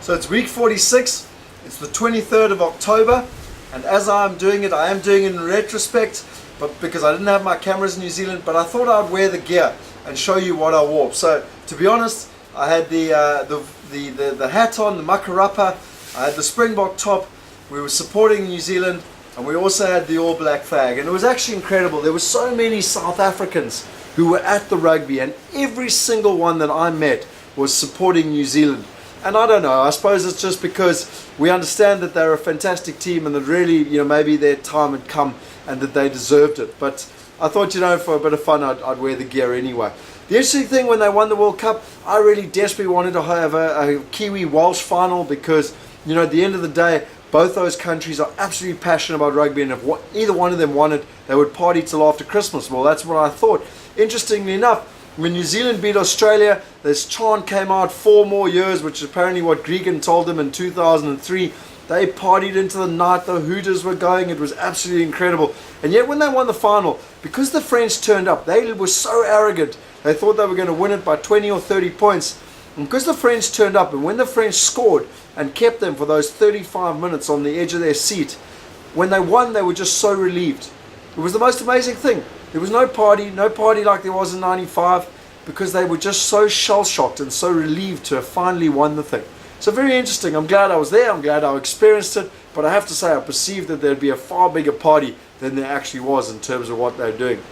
So it's week 46, it's the 23rd of October, and as I'm doing it, I am doing it in retrospect, but because I didn't have my cameras in New Zealand, but I thought I'd wear the gear and show you what I wore. So to be honest, I had the hat on, the makarapa, I had the Springbok top, we were supporting New Zealand, and we also had the All Black flag, and it was actually incredible. There were so many South Africans who were at the rugby, and every single one that I met was supporting New Zealand. And I don't know, I suppose it's just because we understand that they're a fantastic team and that really, maybe their time had come and that they deserved it. But I thought, for a bit of fun, I'd wear the gear anyway. The interesting thing, when they won the World Cup, I really desperately wanted to have a Kiwi-Welsh final because, at the end of the day, both those countries are absolutely passionate about rugby, and if either one of them won it, they would party till after Christmas. Well, that's what I thought. Interestingly enough, when New Zealand beat Australia, this chant came out 4 more years, which is apparently what Gregan told them in 2003. They partied into the night, the Hooters were going, it was absolutely incredible. And yet when they won the final, because the French turned up, they were so arrogant, they thought they were going to win it by 20 or 30 points. And because the French turned up, and when the French scored and kept them for those 35 minutes on the edge of their seat, when they won, they were just so relieved. It was the most amazing thing. There was no party like there was in 95, because they were just so shell-shocked and so relieved to have finally won the thing. So very interesting. I'm glad I was there, I'm glad I experienced it, but I have to say I perceived that there'd be a far bigger party than there actually was in terms of what they're doing.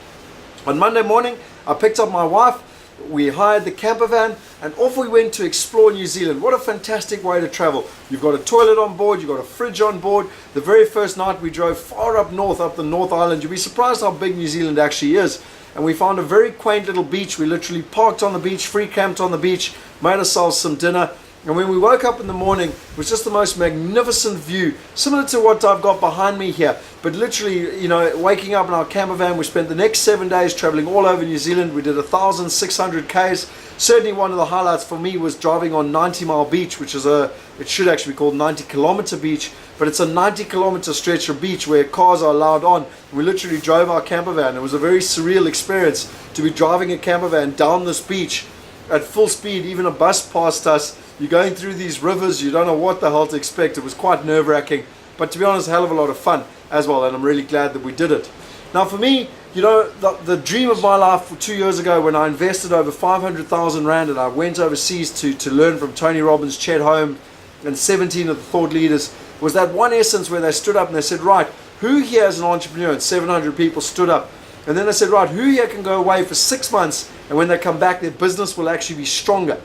On Monday morning, I picked up my wife, we hired the camper van, and off we went to explore New Zealand. What a fantastic way to travel. You've got a toilet on board, you've got a fridge on board. The very first night we drove far up north, up the North Island. You'll be surprised how big New Zealand actually is. And we found a very quaint little beach. We literally parked on the beach, free camped on the beach, made ourselves some dinner. And when we woke up in the morning, it was just the most magnificent view, similar to what I've got behind me here. But literally, waking up in our camper van, we spent the next 7 days traveling all over New Zealand. We did 1,600 Ks. Certainly one of the highlights for me was driving on 90 Mile Beach, which is it should actually be called 90 Kilometer Beach, but it's a 90 kilometer stretch of beach where cars are allowed on. We literally drove our camper van. It was a very surreal experience to be driving a camper van down this beach at full speed. Even a bus passed us. You're going through these rivers, you don't know what the hell to expect. It was quite nerve-wracking, but to be honest, a hell of a lot of fun as well, and I'm really glad that we did it. Now for me, the dream of my life 2 years ago, when I invested over 500,000 Rand and I went overseas to learn from Tony Robbins, Chet Holmes, and 17 of the thought leaders, was that one essence where they stood up and they said, right, who here is an entrepreneur? And 700 people stood up. And then they said, right, who here can go away for 6 months, and when they come back, their business will actually be stronger?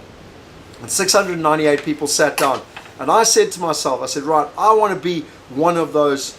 And 698 people sat down. And I said to myself, I said, right, I want to be one of those,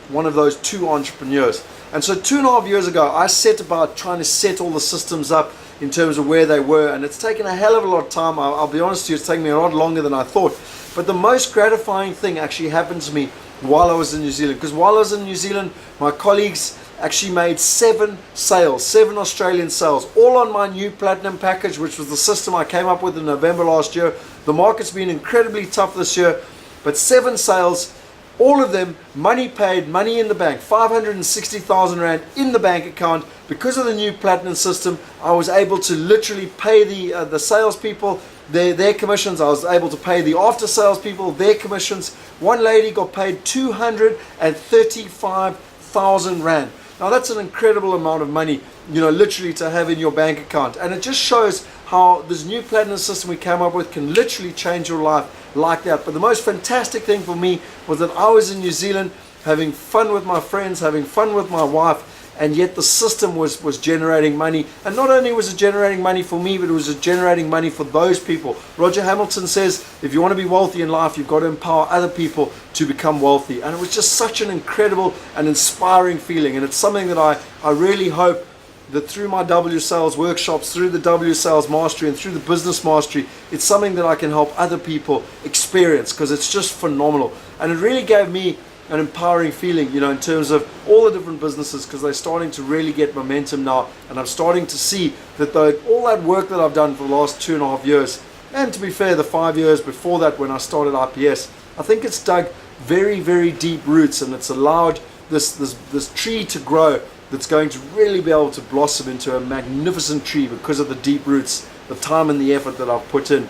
one of those 2 entrepreneurs. And so 2.5 years ago, I set about trying to set all the systems up in terms of where they were. And it's taken a hell of a lot of time. I'll be honest with you, it's taken me a lot longer than I thought. But the most gratifying thing actually happened to me while I was in New Zealand. Because while I was in New Zealand, my colleagues actually made 7 sales, 7 Australian sales, all on my new platinum package, which was the system I came up with in November last year. The market's been incredibly tough this year, but 7 sales, all of them money paid, money in the bank, 560,000 Rand in the bank account. Because of the new platinum system, I was able to literally pay the salespeople their commissions. I was able to pay the after sales people their commissions. One lady got paid 235,000 Rand. Now that's an incredible amount of money, literally to have in your bank account. And it just shows how this new platinum system we came up with can literally change your life like that. But the most fantastic thing for me was that I was in New Zealand having fun with my friends, having fun with my wife, and yet the system was generating money. And not only was it generating money for me, but it was generating money for those people. Roger Hamilton says, if you want to be wealthy in life, you've got to empower other people to become wealthy. And it was just such an incredible and inspiring feeling. And it's something that I really hope that through my W Sales workshops, through the W Sales Mastery, and through the Business Mastery, it's something that I can help other people experience, because it's just phenomenal. And it really gave me an empowering feeling, in terms of all the different businesses, because they're starting to really get momentum now. And I'm starting to see that all that work that I've done for the last 2.5 years, and to be fair, the 5 years before that when I started IPS, I think it's dug very, very deep roots, and it's allowed this tree to grow that's going to really be able to blossom into a magnificent tree because of the deep roots, the time and the effort that I've put in.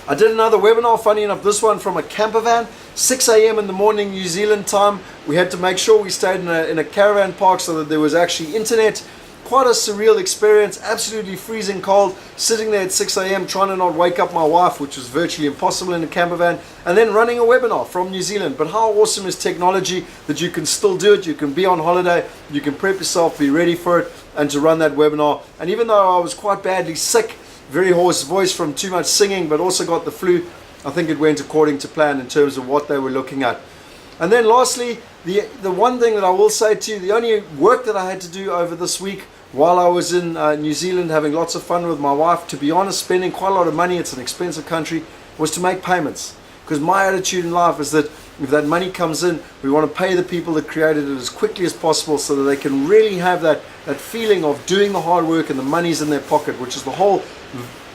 I did another webinar, funny enough, this one from a camper van, 6 a.m. in the morning New Zealand time. We had to make sure we stayed in a caravan park so that there was actually internet. Quite a surreal experience, absolutely freezing cold, sitting there at 6 a.m. trying to not wake up my wife, which was virtually impossible in a camper van, and then running a webinar from New Zealand. But how awesome is technology that you can still do it? You can be on holiday, you can prep yourself, be ready for it, and to run that webinar. And even though I was quite badly sick, very hoarse voice from too much singing, but also got the flu, I think it went according to plan in terms of what they were looking at. And then lastly, the one thing that I will say to you, the only work that I had to do over this week while I was in New Zealand having lots of fun with my wife, to be honest, spending quite a lot of money, it's an expensive country, was to make payments. Because my attitude in life is that if that money comes in, we want to pay the people that created it as quickly as possible so that they can really have that feeling of doing the hard work and the money's in their pocket, which is the whole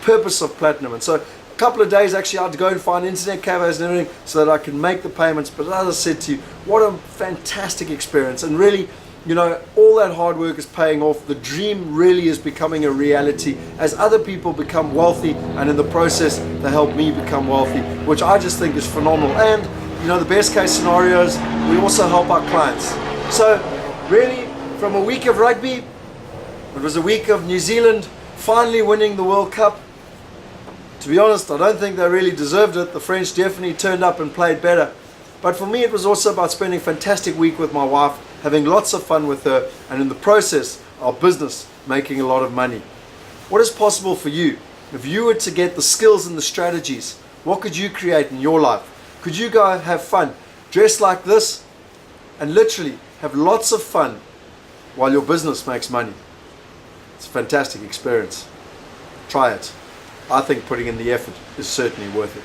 purpose of Platinum. And so a couple of days actually I had to go and find internet cafes and everything so that I can make the payments. But as I said to you, what a fantastic experience. And really, you know, all that hard work is paying off. The dream really is becoming a reality as other people become wealthy, and in the process they help me become wealthy, which I just think is phenomenal. And you know, the best case scenarios, we also help our clients. So really, from a week of rugby, it was a week of New Zealand finally winning the World Cup. To be honest, I don't think they really deserved it. The French definitely turned up and played better. But for me, it was also about spending a fantastic week with my wife, having lots of fun with her, and in the process, our business making a lot of money. What is possible for you? If you were to get the skills and the strategies, what could you create in your life? Could you go have fun, dress like this, and literally have lots of fun while your business makes money? It's a fantastic experience. Try it. I think putting in the effort is certainly worth it.